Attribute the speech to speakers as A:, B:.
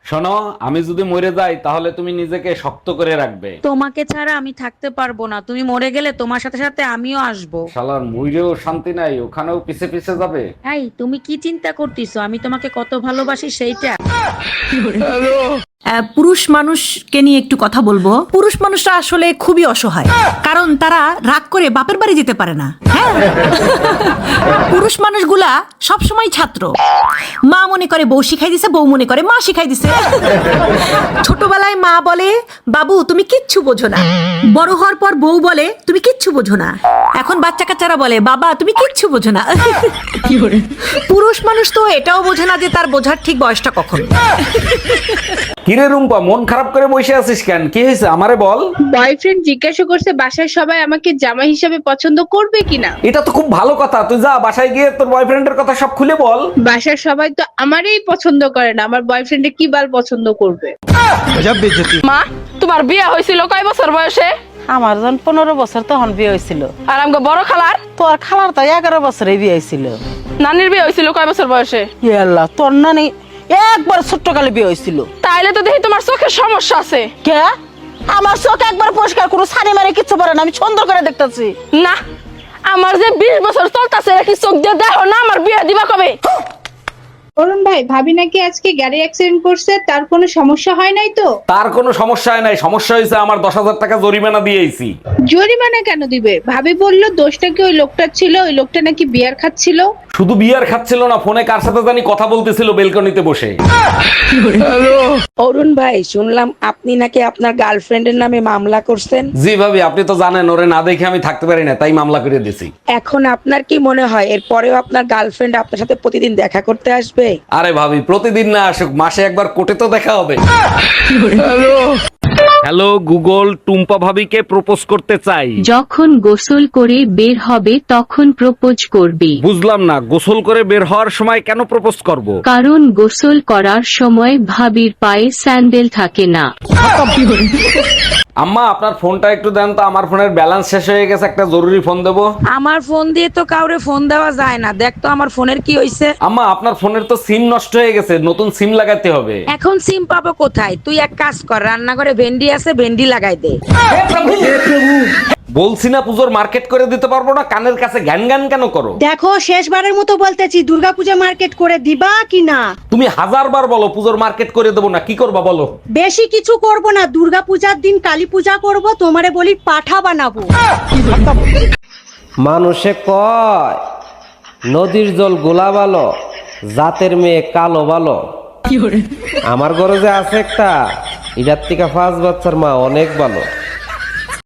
A: শোনো, আমি যদি মরে যাই তাহলে তুমি নিজেকে শক্ত করে রাখবে।
B: তোমাকে ছাড়া আমি থাকতে পারবো না, তুমি মরে গেলে তোমার সাথে সাথে আমিও আসবো।
A: শালার মইরেও শান্তি নাই, ওখানেও পিছে পিছে যাবে।
B: এই তুমি কি চিন্তা করতেছো আমি তোমাকে কত ভালোবাসি সেইটা?
C: পুরুষ মানুষকে নিয়ে একটু কথা বলবো। পুরুষ মানুষরা আসলে খুবই অসহায়, কারণ তারা রাগ করে বাপের বাড়ি যেতে পারে না। হ্যাঁ, পুরুষ মানুষগুলা সবসময় ছাত্র। মা মনে করে বউ শিখাই দিছে, বউ মনে করে মা শিখাই দিছে। ছোটবেলায় মা বলে বাবু তুমি কিচ্ছু বোঝো না, বড় হওয়ার পর বউ বলে তুমি কিচ্ছু বোঝো না, এখন বাচ্চা কাচ্চারা বলে বাবা তুমি কিচ্ছু বোঝো না। পুরুষ মানুষ তো এটাও বোঝে না যে তার বোঝার ঠিক বয়সটা কখন।
A: কিরে রুম্পা, মন খারাপ করে বসে আছিস কেন? কি হয়েছে আমারে বল।
D: বয়ফ্রেন্ড জিজ্ঞাসা করছে বাসায় সবাই আমাকে জামাই হিসাবে পছন্দ করবে কিনা।
A: এটা তো খুব ভালো কথা, তুই যা বাসায় গিয়ে তোর বয়ফ্রেন্ডের কথা সব খুলে বল।
D: বাসার সবাই তো আমারই পছন্দ করে না, আমার বয়ফ্রেন্ডে কি বাল পছন্দ করবে।
E: মা, তোমার বিয়ে হয়েছিল কয় বছর বয়সে?
F: আমার যখন 15 বছর তখন বিয়ে হয়েছিল।
E: আর আমাকে বড় খালার?
F: তোর খালার তো 11 বছরে বিয়ে হয়েছিল।
E: নানির বিয়ে হয়েছিল কয় বছর বয়সে?
F: আল্লাহ, তোর নানি একবার ছোট্ট কালে বিয়ে হয়েছিল।
E: তাইলে তো দেখি তোমার চোখের সমস্যা আছে।
F: কে? আমার চোখ একবার পরিষ্কার, কোনো ছানি মারে কিচ্ছু পারে না, আমি সুন্দর করে দেখতেছি।
E: না, আমার যে 20 বছর চলতেছে কি চোখ দিয়ে দেখো না? আমার বিয়ে দিবা কবে?
D: অরুণ ভাই, ভাবি নাকি আজকে গাড়ি অ্যাক্সিডেন্ট করছে, তার কোনো সমস্যা হয় নাই তো?
A: তার কোনো সমস্যা হয় নাই, সমস্যা হয়েছে আমার 10,000 টাকা জরিমানা দিয়েছি।
D: জরিমানা কেন দিবে? ভাবি বলল দোষটা কি ওই লোকটার ছিল, ওই লোকটা নাকি বিয়ার খাচ্ছিল।
A: শুধু বিয়ার খাচ্ছিল না, ফোনে কার সাথে জানি কথা বলতেছিল বেলকনিতে বসে।
G: অরুণ ভাই, শুনলাম আপনি নাকি আপনার গার্লফ্রেন্ডের নামে মামলা করছেন।
A: জি ভাবি, আপনি তো জানেন ওরে না দেখে আমি থাকতে পারি না, তাই মামলা করে দিয়েছি।
G: এখন আপনার কি মনে হয় এরপরেও আপনার গার্লফ্রেন্ড আপনার সাথে প্রতিদিন দেখা করতে আসবে?
A: আরে ভাবি, প্রতিদিন না আসুক, মাসে একবার কোর্টে তো দেখা হবে। হ্যালো গুগল, টুম্পা ভাবিকে প্রপোজ করতে চাই।
H: যখন গোসল করে বের হবে তখন প্রপোজ করবে।
A: বুঝলাম না, গোসল করে বের হওয়ার সময় কেন প্রপোজ করব?
H: কারণ গোসল করার সময় ভাবির পায়ে স্যান্ডেল থাকে না।
A: আম্মা, আপনার ফোনটা একটু দেন তো, আমার ফোনের ব্যালেন্স শেষ হয়ে গেছে, একটা জরুরি ফোন দেবো।
B: আমার ফোন দিয়ে তো কাউরে ফোন দেওয়া যায় না, দেখ তো আমার ফোনের কি হইছে।
A: আম্মা, আপনার ফোনের তো সিম নষ্ট হয়ে গেছে, নতুন সিম লাগাতে হবে।
B: এখন সিম পাবো কোথায়? তুই এক কাজ কর, রান্নাঘরে ভেন্ডি আছে, ভেন্ডি লাগাই দে।
A: বলছি না পুজোর মার্কেট করে দিতে পারবো না, কানের কাছে জ্ঞান জ্ঞান কেন করো?
I: দেখো, শেষবারের মতো বলতেছি, দুর্গাপূজা মার্কেট করে দিবা কি না?
A: তুমি 1000 বার বলো পুজোর মার্কেট করে দেবো না, কি করবা বলো?
I: বেশি কিছু করব না, দুর্গাপূজার দিন কালী পূজা করব, তোমারে বলি পাঠা বানাবো।
J: মানুষে কয় নদীর জল গোলা ভালো, জাতের মেয়ে কালো ভালো। আমার ঘরে যে আছে একটা, এটার থেকে 5 বাচ্চার মা অনেক ভালো।